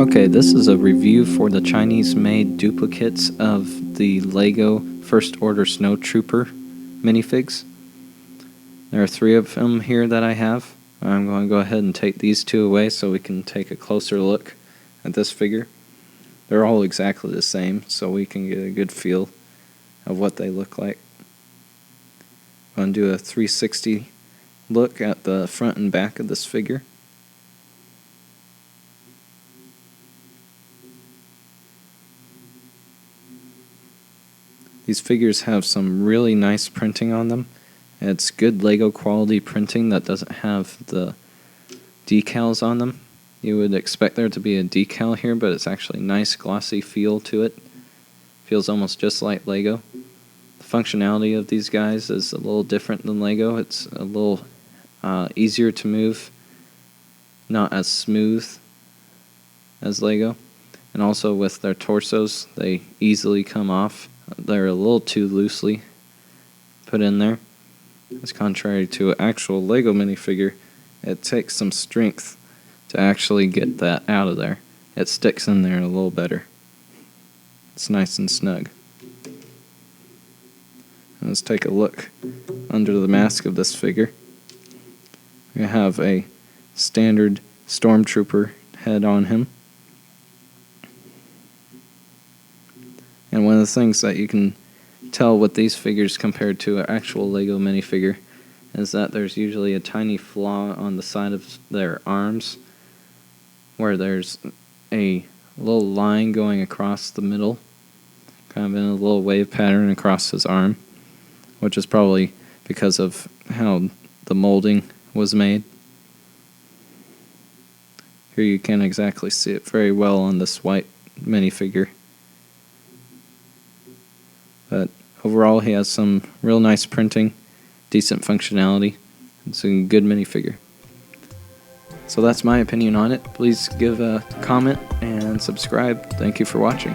Okay, this is a review for the Chinese-made duplicates of the LEGO First Order Snow Trooper minifigs. There are 3 of them here that I have. I'm going to go ahead and take these 2 away so we can take a closer look at this figure. They're all exactly the same, so we can get a good feel of what they look like. I'm going to do a 360 look at the front and back of this figure. These figures have some really nice printing on them. It's good LEGO quality printing that doesn't have the decals on them. You would expect there to be a decal here, but it's actually nice glossy feel to it. Feels almost just like LEGO. The functionality of these guys is a little different than LEGO. It's a little easier to move, not as smooth as LEGO. And also with their torsos, they easily come off. They're a little too loosely put in there. As contrary to an actual LEGO minifigure, it takes some strength to actually get that out of there. It sticks in there a little better. It's nice and snug. Let's take a look under the mask of this figure. We have a standard stormtrooper head on him. And one of the things that you can tell with these figures compared to an actual LEGO minifigure is that there's usually a tiny flaw on the side of their arms where there's a little line going across the middle, kind of in a little wave pattern across his arm, which is probably because of how the molding was made. Here you can't exactly see it very well on this white minifigure. But overall, he has some real nice printing, decent functionality. It's a good minifigure. So that's my opinion on it. Please give a comment and subscribe. Thank you for watching.